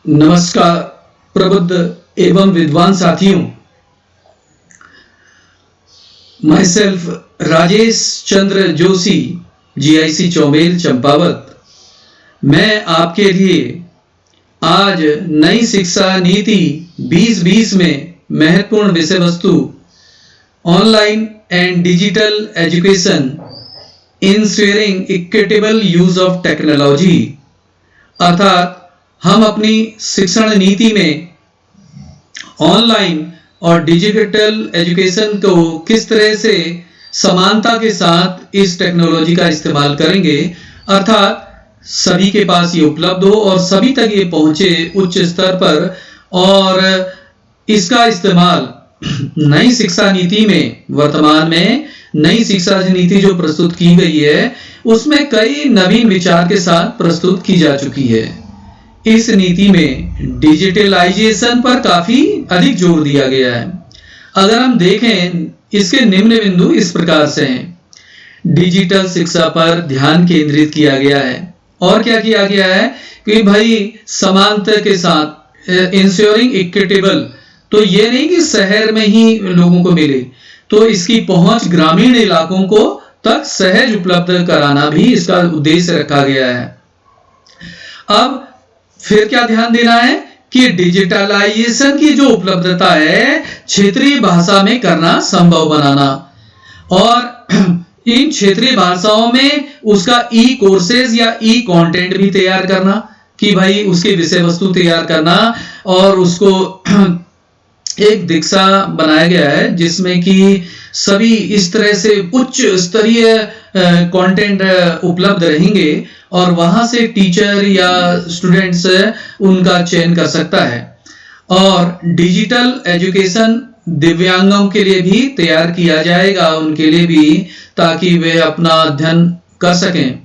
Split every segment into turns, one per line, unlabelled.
नमस्कार प्रबुद्ध एवं विद्वान साथियों। Myself Rajesh Chandra Joshi, GIC Chaubel Champawat. मैं आपके लिए आज नई शिक्षा नीति 2020 में महत्वपूर्ण विषय वस्तु online and digital education ensuring equitable use of technology, अर्थात हम अपनी शिक्षण नीति में ऑनलाइन और डिजिटल एजुकेशन को किस तरह से समानता के साथ इस टेक्नोलॉजी का इस्तेमाल करेंगे, अर्थात सभी के पास ये उपलब्ध हो और सभी तक ये पहुंचे उच्च स्तर पर। और इसका इस्तेमाल नई शिक्षा नीति में, वर्तमान में नई शिक्षा नीति जो प्रस्तुत की गई है उसमें कई नवीन विचार के साथ प्रस्तुत की जा चुकी है। इस नीति में डिजिटलाइजेशन पर काफी अधिक जोर दिया गया है। अगर हम देखें, इसके निम्न बिंदु इस प्रकार से हैं। डिजिटल शिक्षा पर ध्यान केंद्रित किया गया है। और क्या किया गया है कि भाई समानता के साथ इंश्योरिंग इक्विटेबल, तो ये नहीं कि शहर में ही लोगों को मिले, तो इसकी पहुंच ग्रामीण इलाकों को तक सहज उपलब्ध कराना भी इसका उद्देश्य रखा गया है। अब फिर क्या ध्यान देना है कि डिजिटलाइजेशन की जो उपलब्धता है क्षेत्रीय भाषा में करना संभव बनाना, और इन क्षेत्रीय भाषाओं में उसका ई कोर्सेज या ई कंटेंट भी तैयार करना, कि भाई उसके विषय वस्तु तैयार करना, और उसको एक दीक्षा बनाया गया है जिसमें कि सभी इस तरह से उच्च स्तरीय कंटेंट उपलब्ध रहेंगे और वहां से टीचर या स्टूडेंट्स उनका चयन कर सकता है। और डिजिटल एजुकेशन दिव्यांगों के लिए भी तैयार किया जाएगा, उनके लिए भी, ताकि वे अपना अध्ययन कर सकें।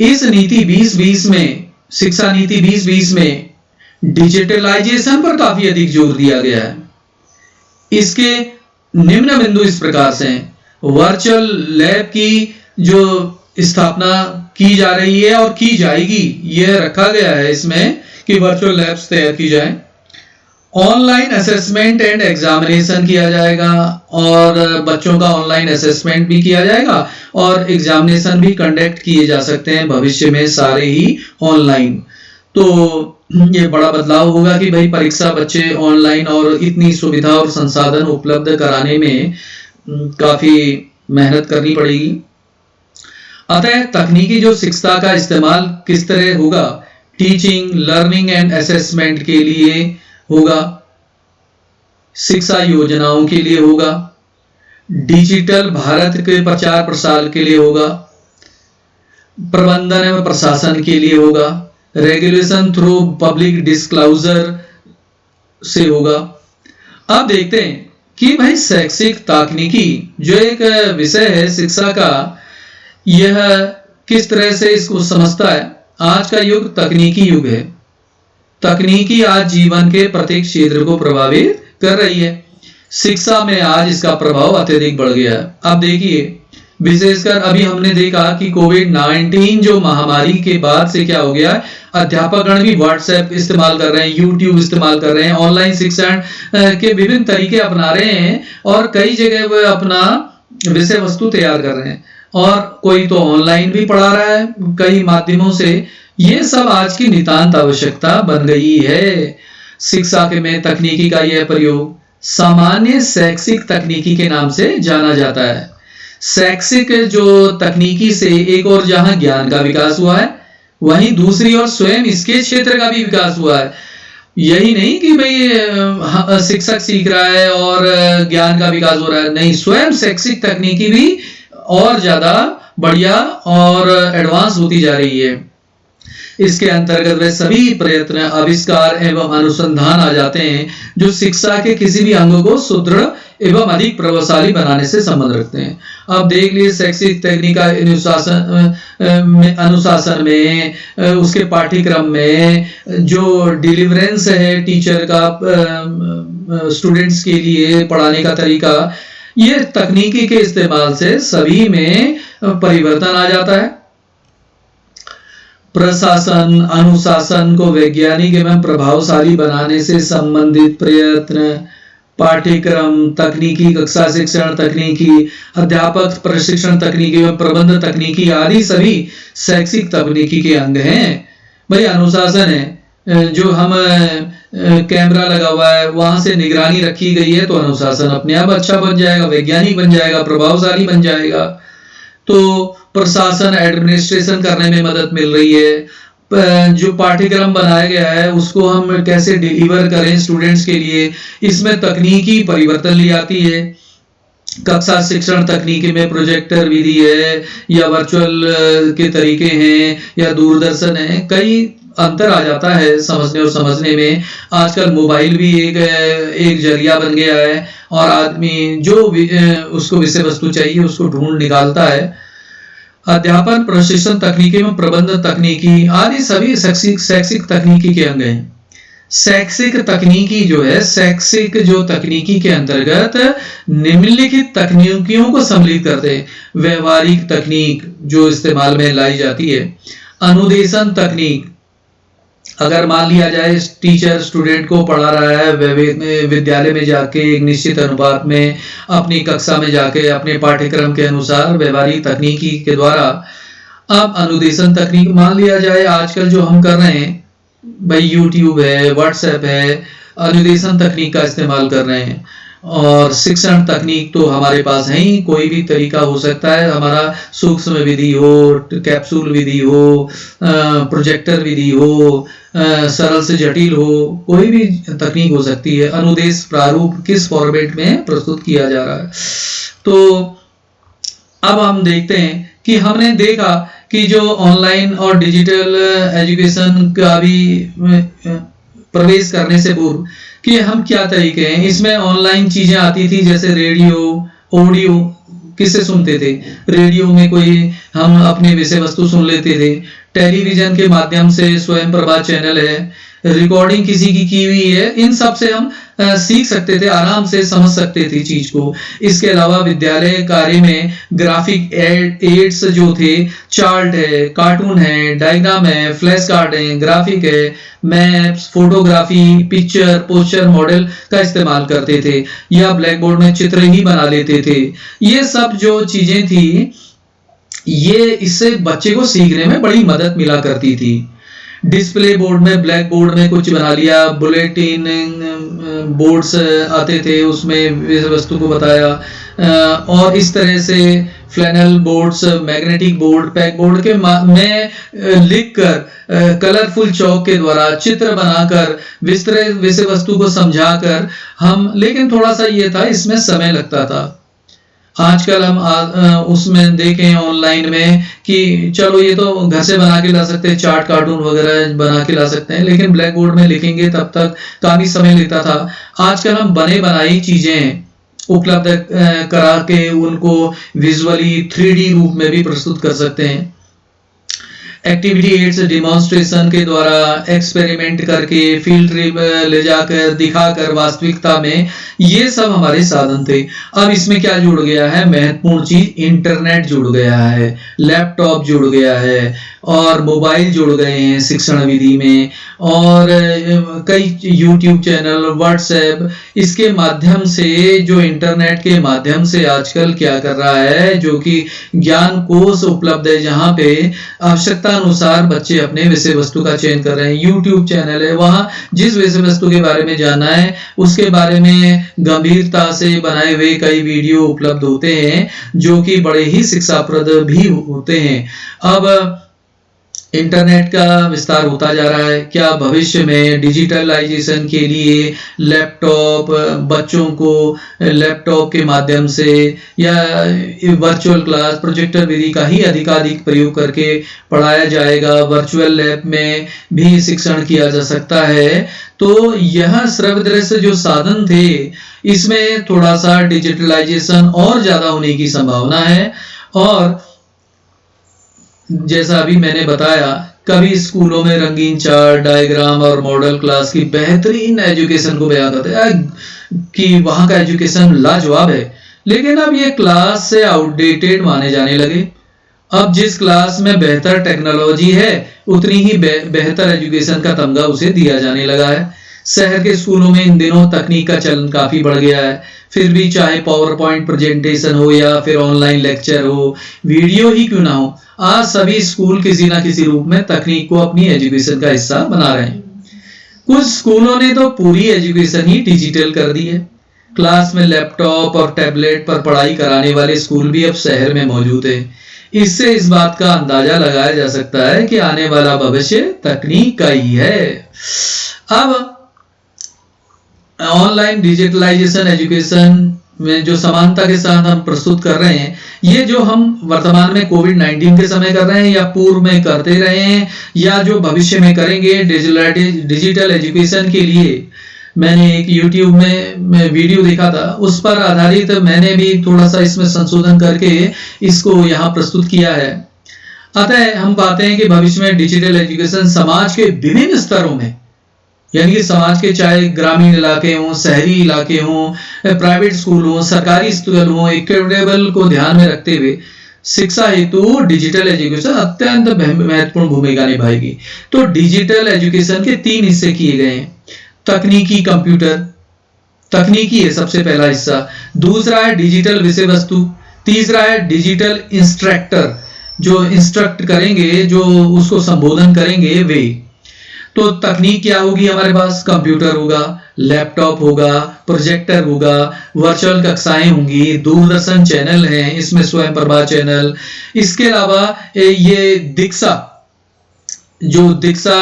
इस नीति 2020 में, शिक्षा नीति 2020 में डिजिटलाइजेशन पर काफी अधिक जोर दिया गया है। इसके निम्न बिंदु इस प्रकार से हैं। वर्चुअल लैब की जो स्थापना की जा रही है और की जाएगी, यह रखा गया है इसमें कि वर्चुअल लैब्स तैयार की जाए। ऑनलाइन असेसमेंट एंड एग्जामिनेशन किया जाएगा और बच्चों का ऑनलाइन असेसमेंट भी किया जाएगा और एग्जामिनेशन भी कंडक्ट किए जा सकते हैं भविष्य में सारे ही ऑनलाइन। तो ये बड़ा बदलाव होगा कि भाई परीक्षा बच्चे ऑनलाइन, और इतनी सुविधा और संसाधन उपलब्ध कराने में काफी मेहनत करनी पड़ेगी। अतः तकनीकी जो शिक्षा का इस्तेमाल किस तरह होगा, टीचिंग, लर्निंग एंड असेसमेंट के लिए होगा, शिक्षा योजनाओं के लिए होगा, डिजिटल भारत के प्रचार प्रसार के लिए होगा, प्रबंधन एवं प्रशासन के लिए होगा, रेगुलेशन थ्रू पब्लिक डिस्क्लोजर से होगा। अब देखते हैं कि भाई शैक्षिक तकनीकी जो एक विषय है शिक्षा का, यह किस तरह से इसको समझता है। आज का युग तकनीकी युग है। तकनीकी आज जीवन के प्रत्येक क्षेत्र को प्रभावित कर रही है। शिक्षा में आज इसका प्रभाव अत्यधिक बढ़ गया है। अब देखिए, विशेषकर अभी हमने देखा कि कोविड-19 जो महामारी के बाद से क्या हो गया, अध्यापकगण भी व्हाट्सएप इस्तेमाल कर रहे हैं, यूट्यूब इस्तेमाल कर रहे हैं, ऑनलाइन शिक्षण के विभिन्न तरीके अपना रहे हैं और कई जगह वे अपना विषय वस्तु तैयार कर रहे हैं, और कोई तो ऑनलाइन भी पढ़ा रहा है कई माध्यमों से। ये सब आज की नितांत आवश्यकता बन गई है। शिक्षा के में तकनीकी का यह प्रयोग सामान्य शैक्षिक तकनीकी के नाम से जाना जाता है। शैक्षिक जो तकनीकी से एक और जहां ज्ञान का विकास हुआ है, वहीं दूसरी ओर स्वयं इसके क्षेत्र का भी विकास हुआ है। यही नहीं कि भाई शिक्षक सीख रहा है और ज्ञान का विकास हो रहा है, नहीं, स्वयं शैक्षिक तकनीकी भी और ज्यादा बढ़िया और एडवांस होती जा रही है। इसके अंतर्गत वे सभी प्रयत्न, आविष्कार एवं अनुसंधान आ जाते हैं जो शिक्षा के किसी भी अंग को सुदृढ़ एवं अधिक प्रभावशाली बनाने से संबंध रखते हैं। अब देख लीजिए, शैक्षिक तकनीक का अनुशासन में, उसके पाठ्यक्रम में जो डिलीवरेंस है टीचर का स्टूडेंट्स के लिए पढ़ाने का तरीका, ये तकनीकी के इस्तेमाल से सभी में परिवर्तन आ जाता है। प्रशासन अनुशासन को वैज्ञानिक एवं प्रभावशाली बनाने से संबंधित प्रयत्न, पाठ्यक्रम, तकनीकी कक्षा शिक्षण तकनीकी, अध्यापक प्रशिक्षण तकनीकी एवं प्रबंध तकनीकी आदि सभी शैक्षिक तकनीकी के अंग हैं। भाई अनुशासन है, जो हम कैमरा लगा हुआ है वहां से निगरानी रखी गई है, तो अनुशासन अपने आप अच्छा बन जाएगा, वैज्ञानिक बन जाएगा, प्रभावशाली बन जाएगा। तो प्रशासन एडमिनिस्ट्रेशन करने में मदद मिल रही है। जो पाठ्यक्रम बनाया गया है उसको हम कैसे डिलीवर करें स्टूडेंट्स के लिए, इसमें तकनीकी परिवर्तन ले आती है। कक्षा शिक्षण तकनीकी में प्रोजेक्टर विधि है या वर्चुअल के तरीके हैं या दूरदर्शन है, कई अंतर आ जाता है समझने और समझने में। आजकल मोबाइल भी एक जरिया बन गया है और आदमी जो उसको विषय वस्तु चाहिए उसको ढूंढ निकालता है। अध्यापन प्रशिक्षण तकनीकी में प्रबंध तकनीकी आदि सभी शैक्षिक तकनीकी के अंग हैं। शैक्षिक तकनीकी जो है, शैक्षिक जो तकनीकी के अंतर्गत निम्नलिखित तकनीकियों को सम्मिलित करते हैं। व्यवहारिक तकनीक जो इस्तेमाल में लाई जाती है। अनुदेशन तकनीक, अगर मान लिया जाए टीचर स्टूडेंट को पढ़ा रहा है विद्यालय में जाके एक निश्चित अनुपात में अपनी कक्षा में जाके अपने पाठ्यक्रम के अनुसार व्यवहारिक तकनीकी के द्वारा। अब अनुदेशन तकनीक मान लिया जाए आजकल जो हम कर रहे हैं भाई, यूट्यूब है, व्हाट्सएप है, अनुदेशन तकनीक का इस्तेमाल कर रहे हैं। और शिक्षण तकनीक तो हमारे पास है ही, कोई भी तरीका हो सकता है, हमारा सूक्ष्म विधि हो, कैप्सूल विधि हो, प्रोजेक्टर विधि हो, सरल से जटिल हो, कोई भी तकनीक हो सकती है। अनुदेश प्रारूप किस फॉर्मेट में प्रस्तुत किया जा रहा है। तो अब हम देखते हैं कि हमने देखा कि जो ऑनलाइन और डिजिटल एजुकेशन का भी प्रवेश करने से पूर्व कि हम क्या तरीके हैं, इसमें ऑनलाइन चीजें आती थी जैसे रेडियो, ऑडियो किससे सुनते थे, रेडियो में कोई हम अपने विषय वस्तु सुन लेते थे। टेलीविजन के माध्यम से स्वयं प्रभा चैनल है, रिकॉर्डिंग किसी की हुई है, इन सब से हम सीख सकते थे, आराम से समझ सकते थे चीज को। इसके अलावा विद्यालय कार्य में ग्राफिक एड्स जो थे, चार्ट है, कार्टून है, डायग्राम है, फ्लैश कार्ड है, ग्राफिक है, maps, photography, picture, poster model का इस्तेमाल करते थे या ब्लैक बोर्ड में चित्र ही बना लेते थे। ये सब जो चीजें थी ये इससे बच्चे को सीखने में बड़ी मदद मिला करती थी। डिस्प्ले बोर्ड में, ब्लैक बोर्ड में कुछ बना लिया, बुलेटिन बोर्ड्स आते थे उसमें वस्तु को बताया, और इस तरह से flannel boards, magnetic board, pack board के में लिखकर कलरफुल चौक के द्वारा चित्र बनाकर विस्तृत विषय वस्तु को समझाकर हम, लेकिन थोड़ा सा ये था इसमें समय लगता था। आजकल हम उसमें देखें ऑनलाइन में कि चलो ये तो घर से बना के ला सकते हैं, चार्ट कार्टून वगैरह बना के ला सकते हैं, लेकिन ब्लैक बोर्ड में लिखेंगे तब तक काफी समय लेता था। आजकल हम बने बनाई चीजें उपलब्ध करा के उनको विजुअली 3D रूप में भी प्रस्तुत कर सकते हैं। एक्टिविटी एड्स डिमॉन्स्ट्रेशन के द्वारा एक्सपेरिमेंट करके फील्ड ट्रिप ले जाकर दिखाकर वास्तविकता में, ये सब हमारे साधन थे। अब इसमें क्या जुड़ गया है, महत्वपूर्ण चीज इंटरनेट जुड़ गया है, लैपटॉप जुड़ गया है और मोबाइल जुड़ गए हैं शिक्षण विधि में, और कई यूट्यूब चैनल, व्हाट्सएप, इसके माध्यम से जो इंटरनेट के माध्यम से आजकल क्या कर रहा है, जो कि ज्ञान कोश उपलब्ध है जहाँ पे आवश्यकता अनुसार बच्चे अपने विषय वस्तु का चयन कर रहे हैं। यूट्यूब चैनल है, वहां जिस विषय वस्तु के बारे में जानना है उसके बारे में गंभीरता से बनाए हुए कई वीडियो उपलब्ध होते हैं जो कि बड़े ही शिक्षाप्रद भी होते हैं। अब इंटरनेट का विस्तार होता जा रहा है। क्या भविष्य में डिजिटलाइजेशन के लिए लैपटॉप, बच्चों को लैपटॉप के माध्यम से या वर्चुअल क्लास, प्रोजेक्टर विधि का ही अधिकाधिक प्रयोग करके पढ़ाया जाएगा, वर्चुअल लैब में भी शिक्षण किया जा सकता है। तो यह श्रव्य दृश्य जो साधन थे इसमें थोड़ा सा डिजिटलाइजेशन और ज्यादा होने की संभावना है। और जैसा अभी मैंने बताया, कभी स्कूलों में रंगीन चार्ट, डायग्राम और मॉडल क्लास की बेहतरीन एजुकेशन को बयां करते हैं कि वहां का एजुकेशन लाजवाब है, लेकिन अब ये क्लास से आउटडेटेड माने जाने लगे अब जिस क्लास में बेहतर टेक्नोलॉजी है उतनी ही बेहतर एजुकेशन का तमगा उसे दिया जाने लगा है। शहर के स्कूलों में इन दिनों तकनीक का चलन काफी बढ़ गया है। फिर भी चाहे पावर पॉइंट प्रेजेंटेशन हो या फिर ऑनलाइन लेक्चर हो, वीडियो ही क्यों ना हो, आज सभी स्कूल किसी ना किसी रूप में तकनीक को अपनी एजुकेशन का हिस्सा बना रहे हैं। कुछ स्कूलों ने तो पूरी एजुकेशन ही डिजिटल कर दी है। क्लास में लैपटॉप और टैबलेट पर पढ़ाई कराने वाले स्कूल भी अब शहर में मौजूद है। इससे इस बात का अंदाजा लगाया जा सकता है कि आने वाला भविष्य तकनीक का ही है। अब ऑनलाइन डिजिटलाइजेशन एजुकेशन में जो समानता के साथ हम प्रस्तुत कर रहे हैं, ये जो हम वर्तमान में कोविड-19 के समय कर रहे हैं या पूर्व में करते रहे हैं या जो भविष्य में करेंगे डिजिटल एजुकेशन के लिए, मैंने एक YouTube में वीडियो देखा था, उस पर आधारित मैंने भी थोड़ा सा इसमें संशोधन करके इसको यहाँ प्रस्तुत किया है। अतः हम पाते हैं कि भविष्य में डिजिटल एजुकेशन समाज के विभिन्न स्तरों में, यानी कि समाज के चाहे ग्रामीण इलाके हों, शहरी इलाके हों, प्राइवेट स्कूल हों, सरकारी स्कूल हों, इक्विटेबल को ध्यान में रखते हुए शिक्षा हेतु डिजिटल एजुकेशन अत्यंत महत्वपूर्ण भूमिका निभाएगी। तो डिजिटल एजुकेशन के 3 हिस्से किए गए हैं। तकनीकी कंप्यूटर, तकनीकी है सबसे पहला हिस्सा। दूसरा है डिजिटल विषय वस्तु। तीसरा है डिजिटल इंस्ट्रक्टर, जो इंस्ट्रक्ट करेंगे, जो उसको संबोधन करेंगे वे। तो तकनीक क्या होगी हमारे पास? कंप्यूटर होगा, लैपटॉप होगा, प्रोजेक्टर होगा, वर्चुअल कक्षाएं होंगी, दूरदर्शन चैनल हैं, इसमें स्वयं प्रभा चैनल। इसके अलावा ये दीक्षा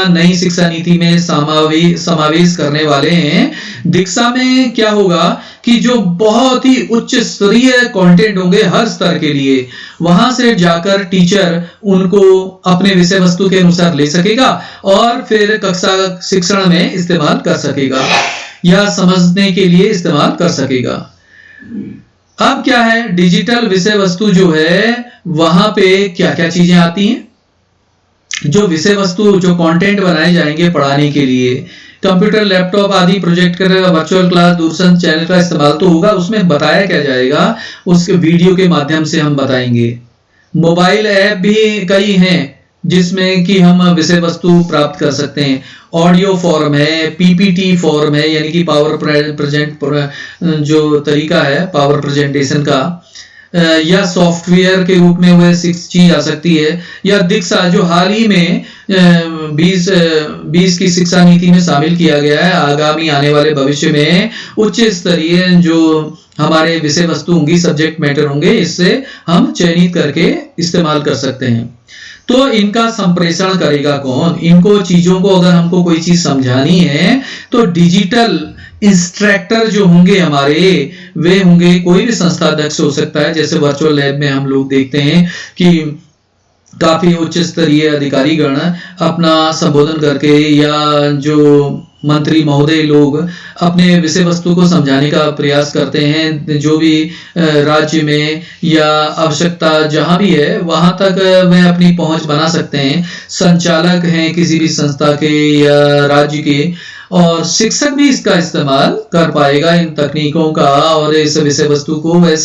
नई शिक्षा नीति में समावेश करने वाले हैं। दीक्षा में क्या होगा कि जो बहुत ही उच्च स्तरीय कंटेंट होंगे हर स्तर के लिए, वहां से जाकर टीचर उनको अपने विषय वस्तु के अनुसार ले सकेगा और फिर कक्षा शिक्षण में इस्तेमाल कर सकेगा या समझने के लिए इस्तेमाल कर सकेगा। अब क्या है, डिजिटल विषय वस्तु जो है वहां पे क्या क्या चीजें आती हैं? जो विषय वस्तु, जो कंटेंट बनाए जाएंगे पढ़ाने के लिए, कंप्यूटर, लैपटॉप आदि, projector, virtual class, Doordarshan channel का इस्तेमाल तो होगा। उसमें बताया क्या जाएगा, उसके वीडियो के माध्यम से हम बताएंगे। मोबाइल ऐप भी कई हैं जिसमें कि हम विषय वस्तु प्राप्त कर सकते हैं। ऑडियो फॉर्म है, पीपीटी फॉर्म है, यानी कि पावर प्रेजेंट जो तरीका है पावर प्रेजेंटेशन का, या सॉफ्टवेयर के रूप में वह सीखी जा सकती है। या दीक्षा जो हाल ही में 20 की शिक्षा नीति में शामिल किया गया है, आगामी आने वाले भविष्य में उच्च स्तरीय जो हमारे विषय वस्तु होंगी, सब्जेक्ट मैटर होंगे, इससे हम चयनित करके इस्तेमाल कर सकते हैं। तो इनका संप्रेषण करेगा कौन? इनको चीजों को अगर हमको कोई चीज समझानी है तो डिजिटल इंस्ट्रक्टर जो होंगे हमारे, वे होंगे, कोई भी संस्था अध्यक्ष हो सकता है। जैसे वर्चुअल लैब में हम लोग देखते हैं कि काफी उच्च स्तरीय अधिकारी गण अपना संबोधन करके या जो मंत्री महोदय लोग अपने विषय वस्तु को समझाने का प्रयास करते हैं, जो भी राज्य में या आवश्यकता जहां भी है वहां तक वह अपनी पहुंच बना सकते हैं। संचालक हैं किसी भी संस्था के या राज्य के, और शिक्षक भी इसका इस्तेमाल कर पाएगा इन तकनीकों का, और इस विषय वस्तु को वह